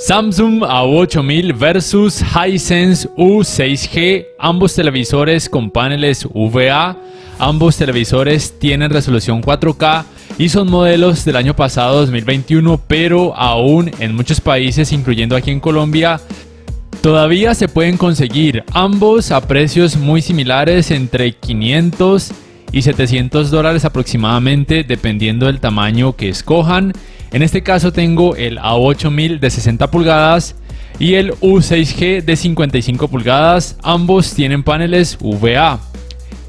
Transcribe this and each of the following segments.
Samsung A8000 versus Hisense U6G, ambos televisores con paneles VA, ambos televisores tienen resolución 4K y son modelos del año pasado 2021, pero aún en muchos países, incluyendo aquí en Colombia, todavía se pueden conseguir ambos a precios muy similares, entre $500 y $700 aproximadamente, dependiendo del tamaño que escojan. En este caso tengo el A8000 de 60 pulgadas y el U6G de 55 pulgadas, ambos tienen paneles VA.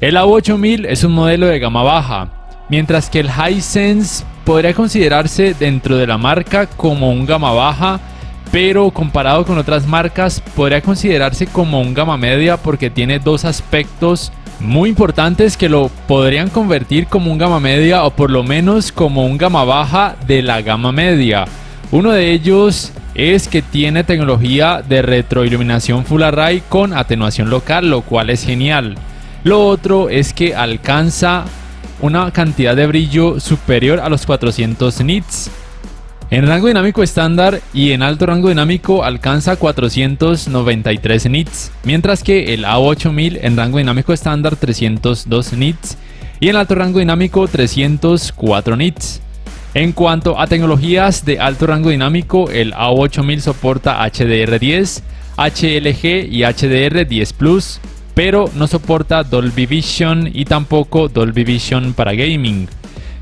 El A8000 es un modelo de gama baja, mientras que el Hisense podría considerarse dentro de la marca como un gama baja, pero comparado con otras marcas podría considerarse como un gama media porque tiene dos aspectos muy importantes que lo podrían convertir como un gama media o por lo menos como un gama baja de la gama media. Uno de ellos es que tiene tecnología de retroiluminación Full Array con atenuación local, lo cual es genial. Lo otro es que alcanza una cantidad de brillo superior a los 400 nits. En rango dinámico estándar y en alto rango dinámico alcanza 493 nits, mientras que el A8000 en rango dinámico estándar 302 nits y en alto rango dinámico 304 nits. En cuanto a tecnologías de alto rango dinámico, el A8000 soporta HDR10, HLG y HDR10 Plus, pero no soporta Dolby Vision y tampoco Dolby Vision para gaming.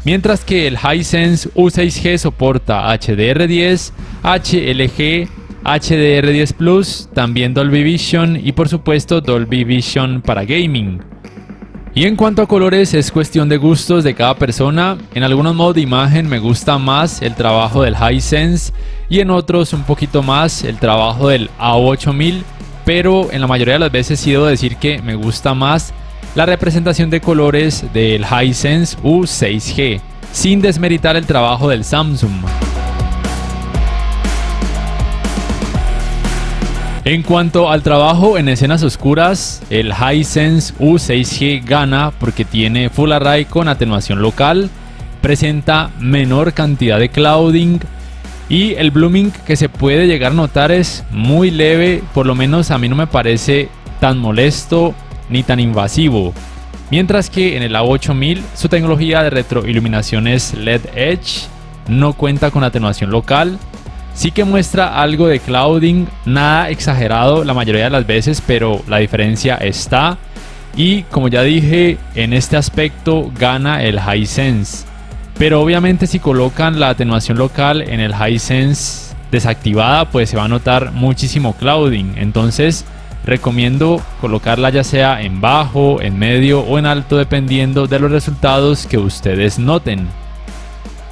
Mientras que el Hisense U6G soporta HDR10, HLG, HDR10 Plus, también Dolby Vision y por supuesto Dolby Vision para gaming. Y en cuanto a colores, es cuestión de gustos de cada persona. En algunos modos de imagen me gusta más el trabajo del Hisense y en otros un poquito más el trabajo del A8000, pero en la mayoría de las veces sí debo decir que me gusta más la representación de colores del Hisense U6G, sin desmeritar el trabajo del Samsung. En cuanto al trabajo en escenas oscuras, el Hisense U6G gana porque tiene Full Array con atenuación local, presenta menor cantidad de clouding y el blooming que se puede llegar a notar es muy leve, por lo menos a mí no me parece tan molesto ni tan invasivo. Mientras que en el A8000 su tecnología de retroiluminación es LED Edge, no cuenta con atenuación local, sí que muestra algo de clouding, nada exagerado la mayoría de las veces, pero la diferencia está. Y como ya dije, en este aspecto gana el Hisense, pero obviamente si colocan la atenuación local en el Hisense desactivada, pues se va a notar muchísimo clouding. Entonces recomiendo colocarla ya sea en bajo, en medio o en alto, dependiendo de los resultados que ustedes noten.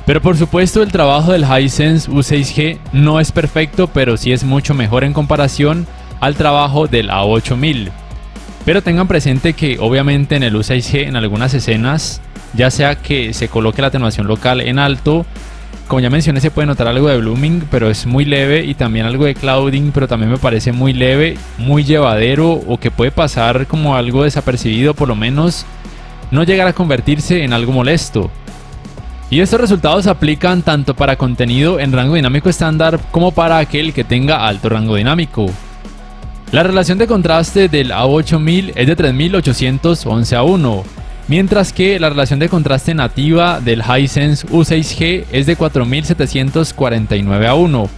Pero por supuesto el trabajo del Hisense U6G no es perfecto, pero sí es mucho mejor en comparación al trabajo del A8000. Pero tengan presente que obviamente en el U6G en algunas escenas, ya sea que se coloque la atenuación local en alto, como ya mencioné, se puede notar algo de blooming, pero es muy leve, y también algo de clouding, pero también me parece muy leve, muy llevadero, o que puede pasar como algo desapercibido, por lo menos no llegar a convertirse en algo molesto. Y estos resultados aplican tanto para contenido en rango dinámico estándar como para aquel que tenga alto rango dinámico. La relación de contraste del A8000 es de 3811:1, mientras que la relación de contraste nativa del Hisense U6G es de 4749:1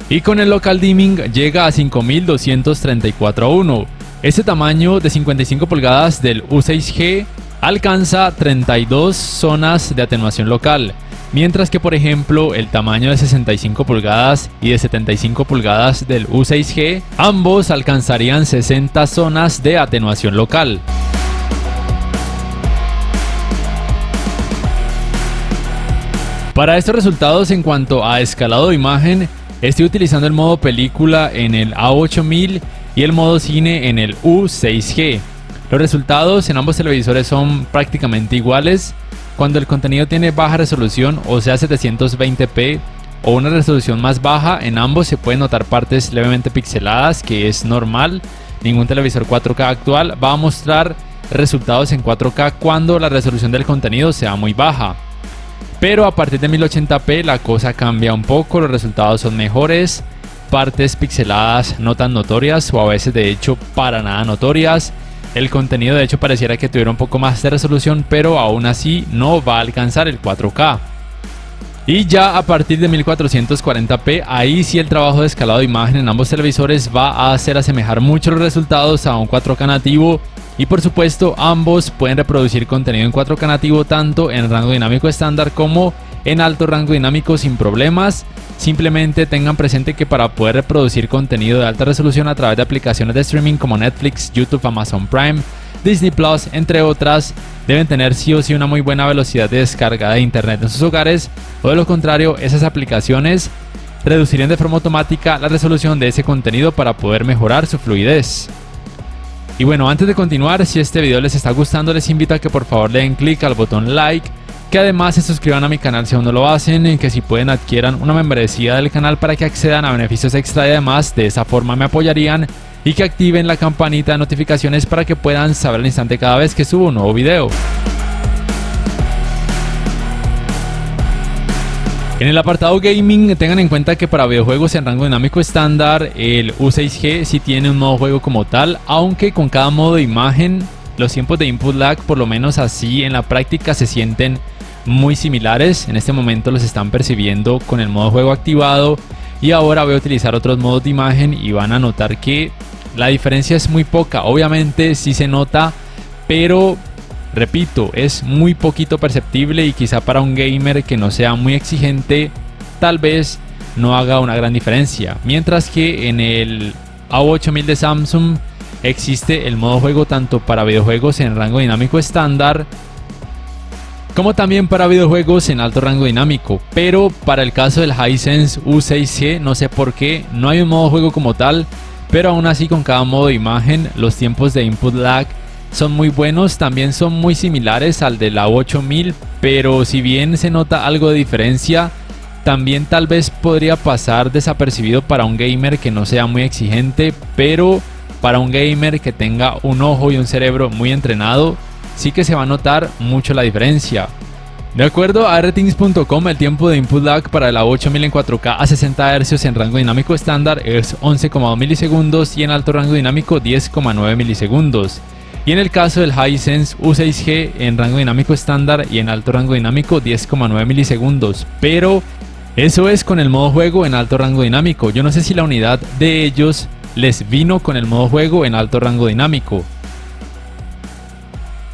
y con el local dimming llega a 5234:1. Este tamaño de 55 pulgadas del U6G alcanza 32 zonas de atenuación local, mientras que por ejemplo el tamaño de 65 pulgadas y de 75 pulgadas del U6G ambos alcanzarían 60 zonas de atenuación local. Para estos resultados en cuanto a escalado de imagen, estoy utilizando el modo película en el A8000 y el modo cine en el U6G. Los resultados en ambos televisores son prácticamente iguales. Cuando el contenido tiene baja resolución, o sea 720p o una resolución más baja, en ambos se pueden notar partes levemente pixeladas, que es normal. Ningún televisor 4K actual va a mostrar resultados en 4K cuando la resolución del contenido sea muy baja. Pero a partir de 1080p la cosa cambia un poco, los resultados son mejores. partes pixeladas no tan notorias o a veces de hecho para nada notorias. El contenido de hecho pareciera que tuviera un poco más de resolución, pero aún así no va a alcanzar el 4K. Y ya a partir de 1440p, ahí sí el trabajo de escalado de imagen en ambos televisores va a hacer asemejar mucho los resultados a un 4K nativo. Y por supuesto ambos pueden reproducir contenido en 4K nativo tanto en rango dinámico estándar como en alto rango dinámico sin problemas. Simplemente tengan presente que para poder reproducir contenido de alta resolución a través de aplicaciones de streaming como Netflix, YouTube, Amazon Prime, Disney Plus, entre otras, deben tener sí o sí una muy buena velocidad de descarga de internet en sus hogares, o de lo contrario, esas aplicaciones reducirían de forma automática la resolución de ese contenido para poder mejorar su fluidez. Y bueno, antes de continuar, si este video les está gustando, les invito a que por favor le den clic al botón like, que además se suscriban a mi canal si aún no lo hacen, y que si pueden adquieran una membresía del canal para que accedan a beneficios extra y además de esa forma me apoyarían, y que activen la campanita de notificaciones para que puedan saber al instante cada vez que subo un nuevo video. En el apartado gaming, tengan en cuenta que para videojuegos en rango dinámico estándar, el U6G sí tiene un modo juego como tal, aunque con cada modo de imagen, los tiempos de input lag, por lo menos así en la práctica, se sienten muy similares. En este momento los están percibiendo con el modo juego activado y ahora voy a utilizar otros modos de imagen y van a notar que la diferencia es muy poca. Obviamente sí se nota, pero repito, es muy poquito perceptible y quizá para un gamer que no sea muy exigente tal vez no haga una gran diferencia. Mientras que en el A8000 de Samsung existe el modo juego tanto para videojuegos en rango dinámico estándar como también para videojuegos en alto rango dinámico, pero para el caso del Hisense U6G no sé por qué no hay un modo juego como tal, pero aún así con cada modo de imagen los tiempos de input lag son muy buenos, también son muy similares al de la A8000, pero si bien se nota algo de diferencia, también tal vez podría pasar desapercibido para un gamer que no sea muy exigente, pero para un gamer que tenga un ojo y un cerebro muy entrenado, sí que se va a notar mucho la diferencia. De acuerdo a rtings.com, el tiempo de input lag para la A8000 en 4K a 60 Hz en rango dinámico estándar es 11,2 milisegundos y en alto rango dinámico 10,9 milisegundos. Y en el caso del Hisense U6G en rango dinámico estándar y en alto rango dinámico 10,9 milisegundos. Pero eso es con el modo juego en alto rango dinámico. Yo no sé si la unidad de ellos les vino con el modo juego en alto rango dinámico.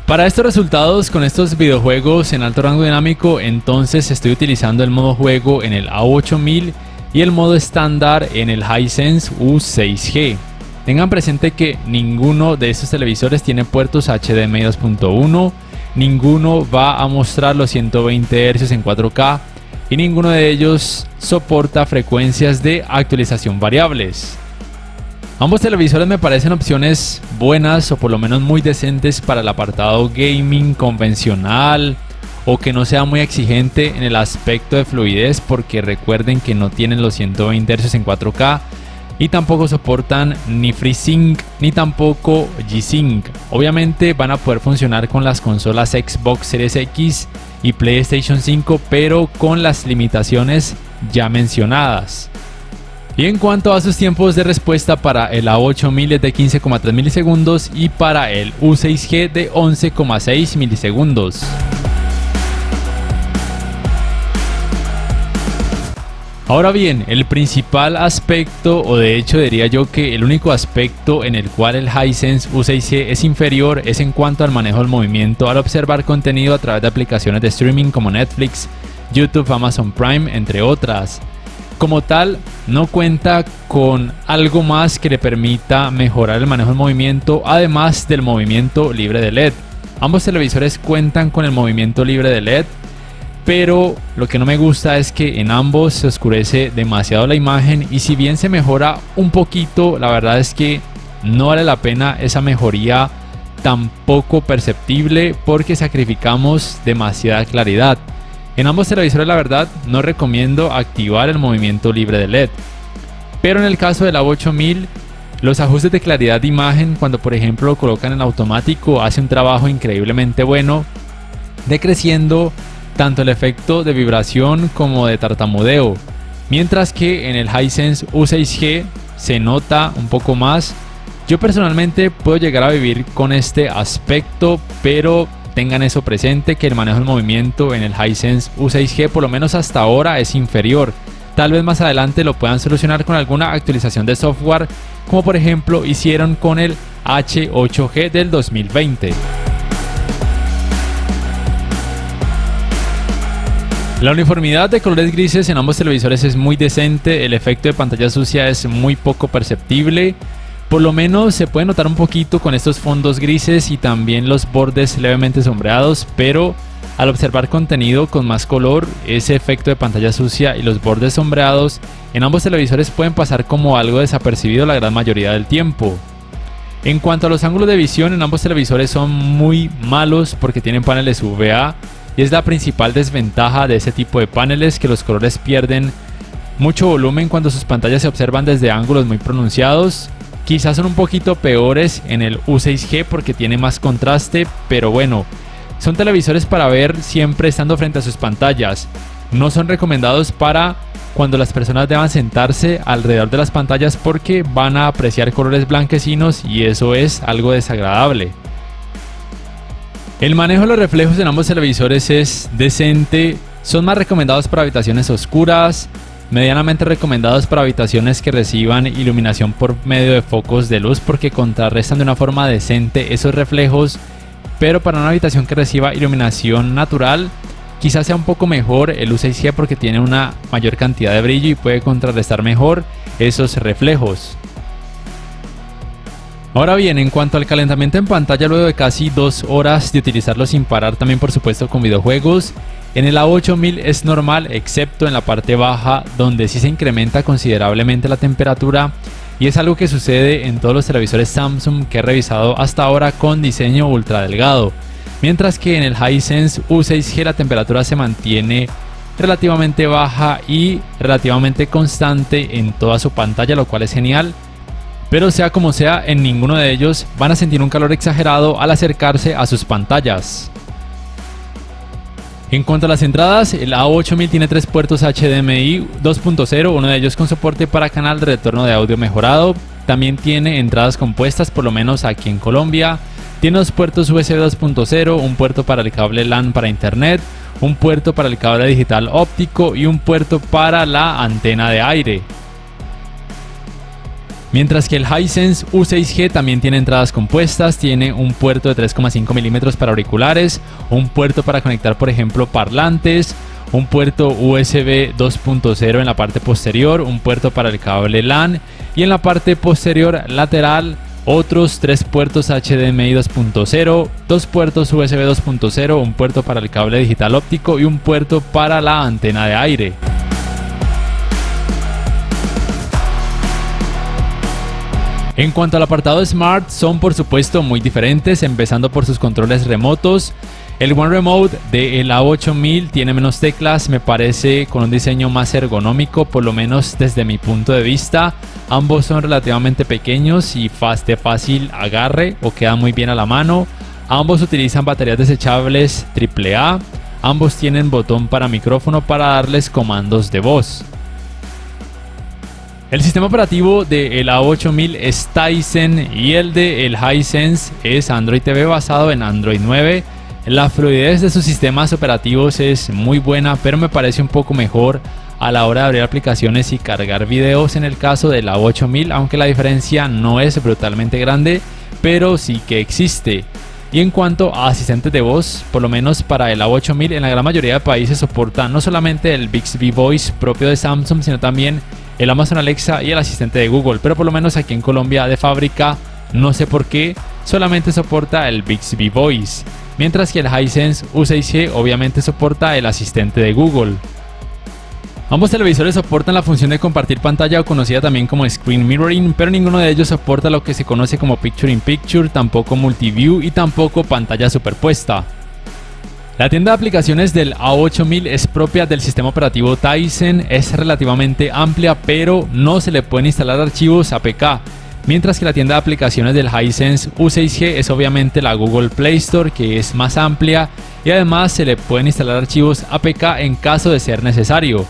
Para estos resultados con estos videojuegos en alto rango dinámico, entonces estoy utilizando el modo juego en el A8000 y el modo estándar en el Hisense U6G. Tengan presente que ninguno de estos televisores tiene puertos HDMI 2.1, ninguno va a mostrar los 120 Hz en 4K y ninguno de ellos soporta frecuencias de actualización variables. Ambos televisores me parecen opciones buenas o por lo menos muy decentes para el apartado gaming convencional o que no sea muy exigente en el aspecto de fluidez, porque recuerden que no tienen los 120 Hz en 4K y tampoco soportan ni FreeSync ni tampoco G-Sync. Obviamente van a poder funcionar con las consolas Xbox Series X y PlayStation 5, pero con las limitaciones ya mencionadas. Y en cuanto a sus tiempos de respuesta, para el A8000 es de 15,3 milisegundos y para el U6G de 11,6 milisegundos. Ahora bien, el principal aspecto, o de hecho diría yo que el único aspecto en el cual el Hisense U6G es inferior, es en cuanto al manejo del movimiento al observar contenido a través de aplicaciones de streaming como Netflix, YouTube, Amazon Prime, entre otras. Como tal, no cuenta con algo más que le permita mejorar el manejo del movimiento, además del movimiento libre de LED. Ambos televisores cuentan con el movimiento libre de LED, pero lo que no me gusta es que en ambos se oscurece demasiado la imagen, y si bien se mejora un poquito, la verdad es que no vale la pena esa mejoría tan poco perceptible porque sacrificamos demasiada claridad. En ambos televisores la verdad no recomiendo activar el movimiento libre de LED, pero en el caso del A8000 los ajustes de claridad de imagen, cuando por ejemplo lo colocan en automático, hace un trabajo increíblemente bueno, decreciendo tanto el efecto de vibración como de tartamudeo. mientras que en el Hisense U6G se nota un poco más. Yo personalmente puedo llegar a vivir con este aspecto, pero tengan eso presente, que el manejo del movimiento en el Hisense U6G por lo menos hasta ahora es inferior. Tal vez más adelante lo puedan solucionar con alguna actualización de software, como por ejemplo hicieron con el H8G del 2020. La uniformidad de colores grises en ambos televisores es muy decente, el efecto de pantalla sucia es muy poco perceptible. Por lo menos se puede notar un poquito con estos fondos grises y también los bordes levemente sombreados, pero al observar contenido con más color, ese efecto de pantalla sucia y los bordes sombreados en ambos televisores pueden pasar como algo desapercibido la gran mayoría del tiempo. En cuanto a los ángulos de visión, en ambos televisores son muy malos porque tienen paneles VA y es la principal desventaja de ese tipo de paneles, que los colores pierden mucho volumen cuando sus pantallas se observan desde ángulos muy pronunciados. Quizás son un poquito peores en el U6G porque tiene más contraste, pero bueno, son televisores para ver siempre estando frente a sus pantallas. No son recomendados para cuando las personas deban sentarse alrededor de las pantallas porque van a apreciar colores blanquecinos y eso es algo desagradable. El manejo de los reflejos en ambos televisores es decente, son más recomendados para habitaciones oscuras, medianamente recomendados para habitaciones que reciban iluminación por medio de focos de luz porque contrarrestan de una forma decente esos reflejos, pero para una habitación que reciba iluminación natural quizás sea un poco mejor el U6G porque tiene una mayor cantidad de brillo y puede contrarrestar mejor esos reflejos. Ahora bien, en cuanto al calentamiento en pantalla luego de casi 2 horas de utilizarlo sin parar, también por supuesto con videojuegos, en el A8000 es normal excepto en la parte baja donde sí se incrementa considerablemente la temperatura y es algo que sucede en todos los televisores Samsung que he revisado hasta ahora con diseño ultra delgado, mientras que en el Hisense U6G la temperatura se mantiene relativamente baja y relativamente constante en toda su pantalla, lo cual es genial. Pero sea como sea, en ninguno de ellos van a sentir un calor exagerado al acercarse a sus pantallas. En cuanto a las entradas, el A8000 tiene 3 puertos HDMI 2.0, uno de ellos con soporte para canal de retorno de audio mejorado. También tiene entradas compuestas, por lo menos aquí en Colombia. Tiene 2 puertos USB 2.0, un puerto para el cable LAN para internet, un puerto para el cable digital óptico y un puerto para la antena de aire. Mientras que el Hisense U6G también tiene entradas compuestas, tiene un puerto de 3,5 milímetros para auriculares, un puerto para conectar por ejemplo parlantes, un puerto USB 2.0 en la parte posterior, un puerto para el cable LAN y en la parte posterior lateral otros 3 puertos HDMI 2.0, 2 puertos USB 2.0, un puerto para el cable digital óptico y un puerto para la antena de aire. En cuanto al apartado Smart, son por supuesto muy diferentes, empezando por sus controles remotos. El One Remote del A8000 tiene menos teclas, me parece con un diseño más ergonómico, por lo menos desde mi punto de vista. Ambos son relativamente pequeños y de fácil agarre o quedan muy bien a la mano. Ambos utilizan baterías desechables AAA. Ambos tienen botón para micrófono para darles comandos de voz. El sistema operativo del A8000 es Tizen y el de el Hisense es Android TV basado en Android 9. La fluidez de sus sistemas operativos es muy buena, pero me parece un poco mejor a la hora de abrir aplicaciones y cargar videos en el caso del A8000, aunque la diferencia no es brutalmente grande, pero sí que existe. Y en cuanto a asistentes de voz, por lo menos para el A8000 en la gran mayoría de países soporta no solamente el Bixby Voice propio de Samsung, sino también el Amazon Alexa y el asistente de Google, pero por lo menos aquí en Colombia de fábrica, no sé por qué, solamente soporta el Bixby Voice, mientras que el Hisense U6G obviamente soporta el asistente de Google. Ambos televisores soportan la función de compartir pantalla o conocida también como Screen Mirroring, pero ninguno de ellos soporta lo que se conoce como Picture in Picture, tampoco Multiview y tampoco pantalla superpuesta. La tienda de aplicaciones del A8000 es propia del sistema operativo Tizen, es relativamente amplia pero no se le pueden instalar archivos APK, mientras que la tienda de aplicaciones del Hisense U6G es obviamente la Google Play Store, que es más amplia y además se le pueden instalar archivos APK en caso de ser necesario.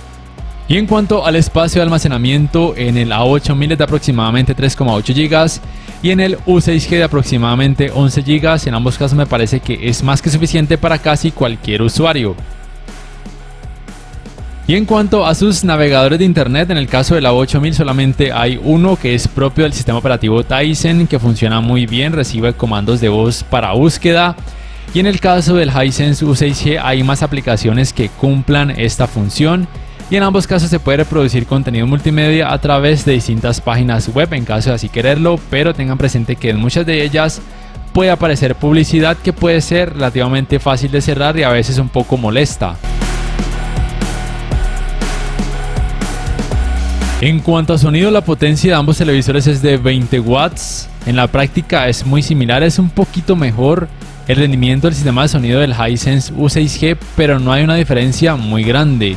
Y en cuanto al espacio de almacenamiento, en el A8000 es de aproximadamente 3,8 GB y en el U6G de aproximadamente 11 GB. En ambos casos me parece que es más que suficiente para casi cualquier usuario. Y en cuanto a sus navegadores de internet, en el caso del A8000 solamente hay uno que es propio del sistema operativo Tizen, que funciona muy bien, recibe comandos de voz para búsqueda. Y en el caso del Hisense U6G hay más aplicaciones que cumplan esta función. Y en ambos casos se puede reproducir contenido multimedia a través de distintas páginas web en caso de así quererlo, pero tengan presente que en muchas de ellas puede aparecer publicidad que puede ser relativamente fácil de cerrar y a veces un poco molesta. En cuanto a sonido, la potencia de ambos televisores es de 20 watts. En la práctica es muy similar, es un poquito mejor el rendimiento del sistema de sonido del Hisense U6G, pero no hay una diferencia muy grande.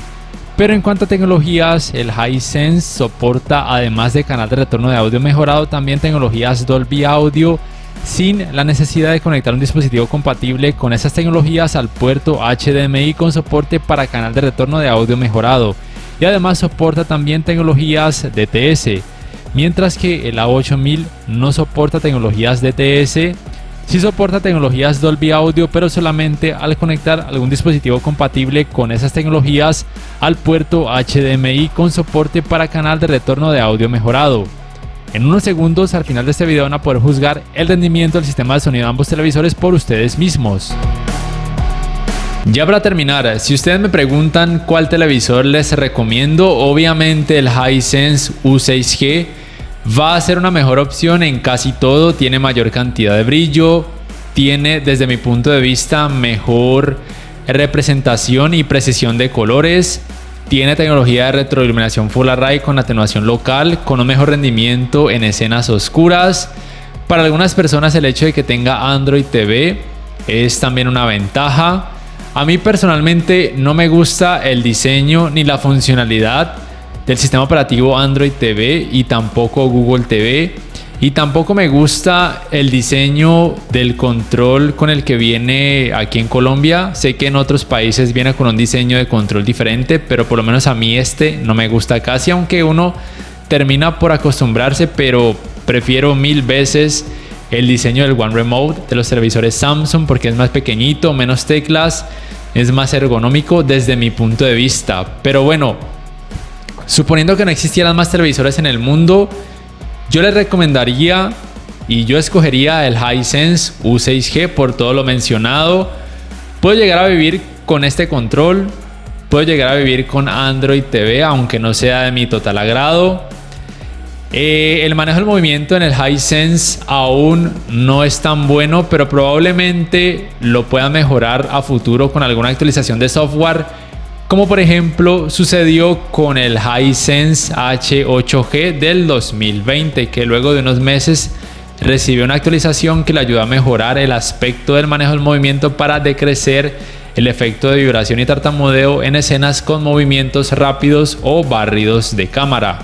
Pero en cuanto a tecnologías, el Hisense soporta, además de canal de retorno de audio mejorado, también tecnologías Dolby Audio, sin la necesidad de conectar un dispositivo compatible con esas tecnologías al puerto HDMI, con soporte para canal de retorno de audio mejorado. Y además soporta también tecnologías DTS, mientras que el A8000 no soporta tecnologías DTS. Sí soporta tecnologías Dolby Audio, pero solamente al conectar algún dispositivo compatible con esas tecnologías al puerto HDMI, con soporte para canal de retorno de audio mejorado. En unos segundos al final de este video van a poder juzgar el rendimiento del sistema de sonido de ambos televisores por ustedes mismos. Ya para terminar, si ustedes me preguntan cuál televisor les recomiendo, obviamente el Hisense U6G va a ser una mejor opción en casi todo. Tiene mayor cantidad de brillo, tiene desde mi punto de vista mejor representación y precisión de colores, tiene tecnología de retroiluminación Full Array con atenuación local, con un mejor rendimiento en escenas oscuras. Para algunas personas el hecho de que tenga Android TV es también una ventaja. A mí personalmente no me gusta el diseño ni la funcionalidad del sistema operativo Android TV y tampoco Google TV, y tampoco me gusta el diseño del control con el que viene aquí en Colombia. Sé que en otros países viene con un diseño de control diferente, pero por lo menos a mí este no me gusta casi, aunque uno termina por acostumbrarse, pero prefiero mil veces el diseño del One Remote de los televisores Samsung, porque es más pequeñito, menos teclas, es más ergonómico desde mi punto de vista. Pero bueno, suponiendo que no existieran más televisores en el mundo, yo les recomendaría y yo escogería el Hisense U6G por todo lo mencionado. Puedo llegar a vivir con este control, puedo llegar a vivir con Android TV, aunque no sea de mi total agrado. El manejo del movimiento en el Hisense aún no es tan bueno, pero probablemente lo pueda mejorar a futuro con alguna actualización de software, como por ejemplo sucedió con el Hisense H8G del 2020, que luego de unos meses recibió una actualización que le ayudó a mejorar el aspecto del manejo del movimiento para decrecer el efecto de vibración y tartamudeo en escenas con movimientos rápidos o barridos de cámara.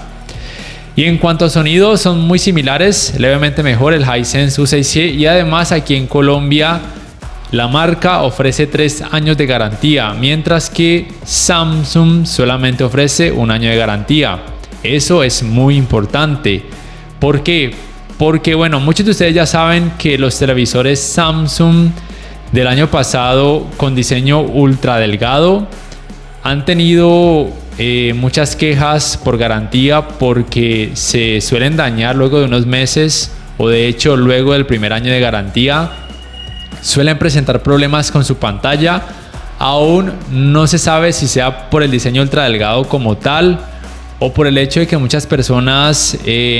Y en cuanto a sonido, son muy similares, levemente mejor el Hisense U6G, y además aquí en Colombia la marca ofrece 3 años de garantía, mientras que Samsung solamente ofrece 1 año de garantía. Eso es muy importante. ¿Por qué? Porque bueno, muchos de ustedes ya saben que los televisores Samsung del año pasado con diseño ultra delgado han tenido muchas quejas por garantía, porque se suelen dañar luego de unos meses, o de hecho luego del primer año de garantía suelen presentar problemas con su pantalla. Aún no se sabe si sea por el diseño ultra delgado como tal o por el hecho de que muchas personas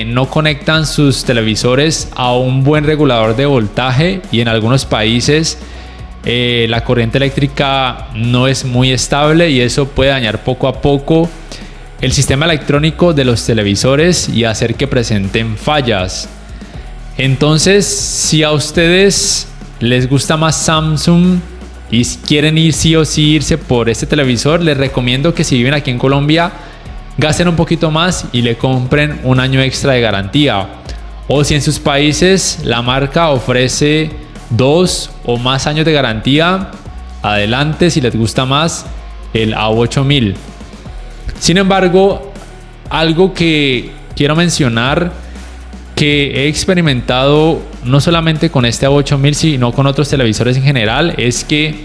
no conectan sus televisores a un buen regulador de voltaje, y en algunos países la corriente eléctrica no es muy estable y eso puede dañar poco a poco el sistema electrónico de los televisores y hacer que presenten fallas. Entonces, si a ustedes les gusta más Samsung y quieren ir sí o sí irse por este televisor, les recomiendo que si viven aquí en Colombia gasten un poquito más y le compren 1 año extra de garantía. O si en sus países la marca ofrece 2 o más años de garantía, adelante si les gusta más el A8000. Sin embargo, algo que quiero mencionar que he experimentado no solamente con este A8000 sino con otros televisores en general es que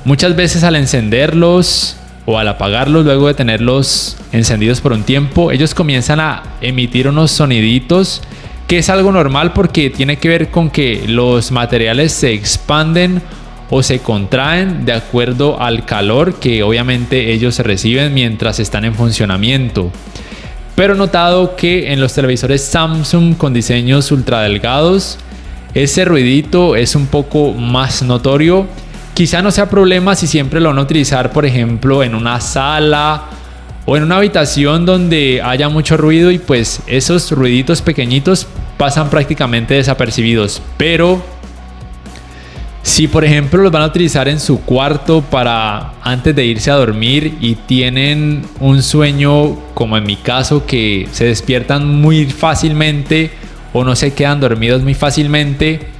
muchas veces al encenderlos o al apagarlos luego de tenerlos encendidos por un tiempo, ellos comienzan a emitir unos soniditos, que es algo normal porque tiene que ver con que los materiales se expanden o se contraen de acuerdo al calor que obviamente ellos reciben mientras están en funcionamiento. Pero he notado que en los televisores Samsung con diseños ultra delgados ese ruidito es un poco más notorio. Quizá no sea problema si siempre lo van a utilizar, por ejemplo, en una sala o en una habitación donde haya mucho ruido y pues esos ruiditos pequeñitos pasan prácticamente desapercibidos. Pero si por ejemplo los van a utilizar en su cuarto para antes de irse a dormir y tienen un sueño como en mi caso que se despiertan muy fácilmente o no se quedan dormidos muy fácilmente,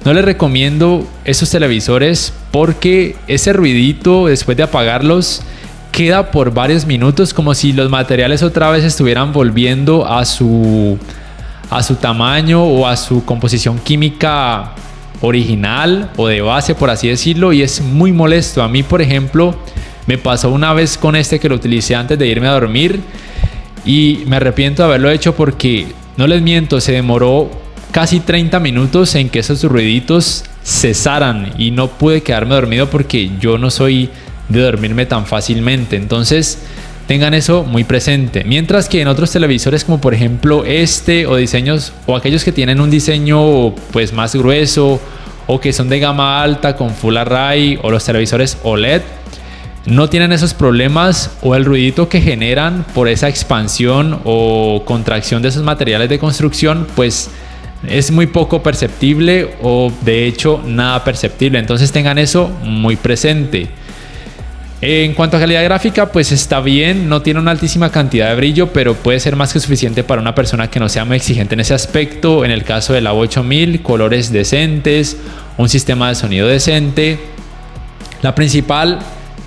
no les recomiendo esos televisores porque ese ruidito después de apagarlos queda por varios minutos como si los materiales otra vez estuvieran volviendo a su tamaño o a su composición química original o de base, por así decirlo, y es muy molesto. A mí, por ejemplo, me pasó una vez con este que lo utilicé antes de irme a dormir y me arrepiento de haberlo hecho porque, no les miento, se demoró casi 30 minutos en que esos ruiditos cesaran y no pude quedarme dormido porque yo no soy de dormirme tan fácilmente. Entonces tengan eso muy presente. Mientras que en otros televisores como por ejemplo este o diseños o aquellos que tienen un diseño pues más grueso o que son de gama alta con Full Array o los televisores OLED no tienen esos problemas o el ruidito que generan por esa expansión o contracción de esos materiales de construcción pues es muy poco perceptible o de hecho nada perceptible. Entonces tengan eso muy presente. En cuanto a calidad gráfica, pues está bien, no tiene una altísima cantidad de brillo, pero puede ser más que suficiente para una persona que no sea muy exigente en ese aspecto. En el caso del A8000, colores decentes, un sistema de sonido decente. La principal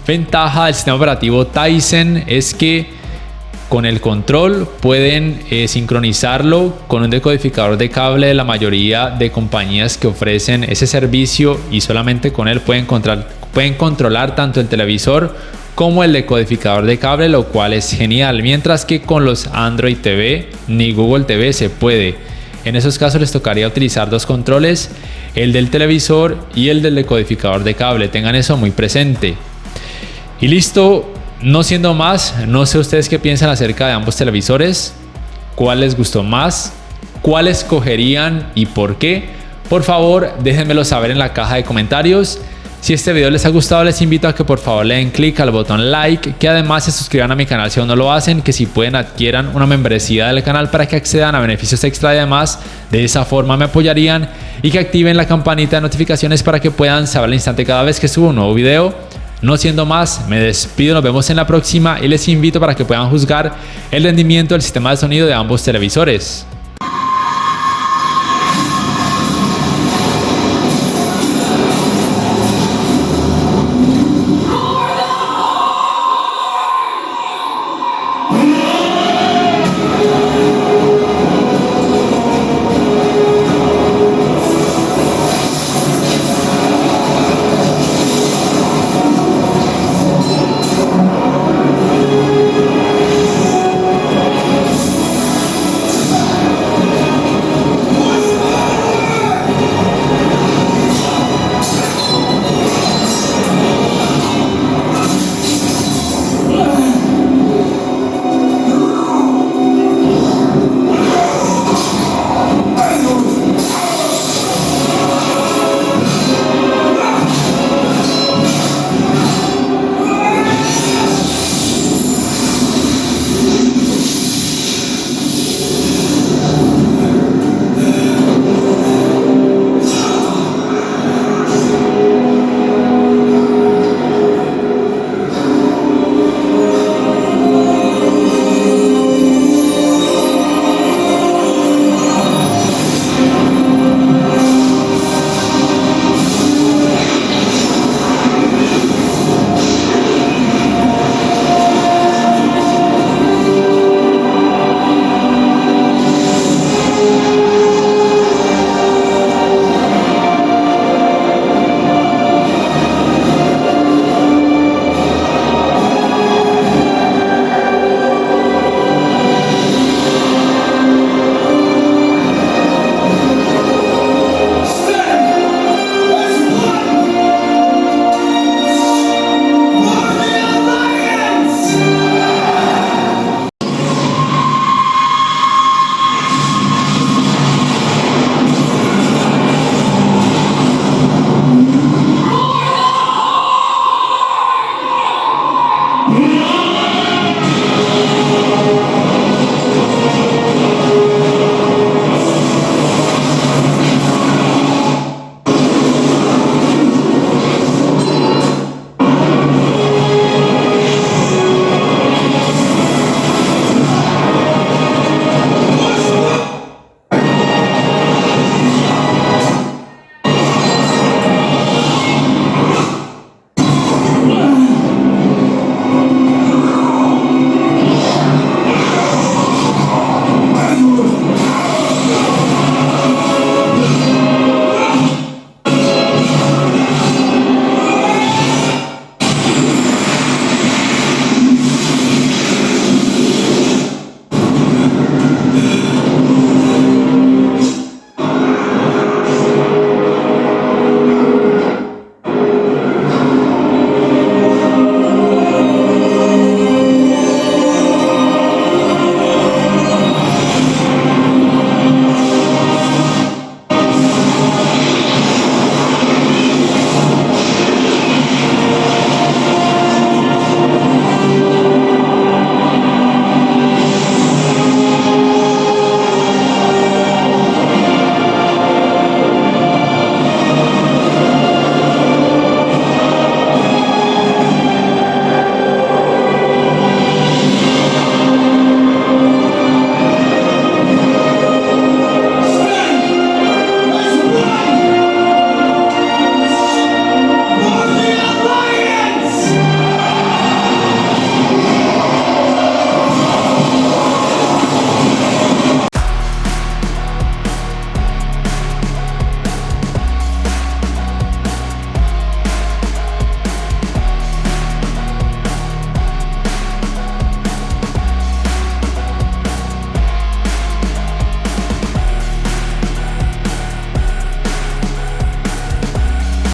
ventaja del sistema operativo Tizen es que con el control pueden sincronizarlo con un decodificador de cable de la mayoría de compañías que ofrecen ese servicio y solamente con él pueden controlar tanto el televisor como el decodificador de cable, lo cual es genial, mientras que con los Android TV ni Google TV se puede. En esos casos les tocaría utilizar dos controles, el del televisor y el del decodificador de cable. Tengan eso muy presente. Y listo. No siendo más, no sé ustedes qué piensan acerca de ambos televisores, cuál les gustó más, cuál escogerían y por qué. Por favor, déjenmelo saber en la caja de comentarios. Si este video les ha gustado, les invito a que por favor le den clic al botón like, que además se suscriban a mi canal si aún no lo hacen, que si pueden adquieran una membresía del canal para que accedan a beneficios extra y además de esa forma me apoyarían, y que activen la campanita de notificaciones para que puedan saber al instante cada vez que subo un nuevo video. No siendo más, me despido, nos vemos en la próxima y les invito para que puedan juzgar el rendimiento del sistema de sonido de ambos televisores.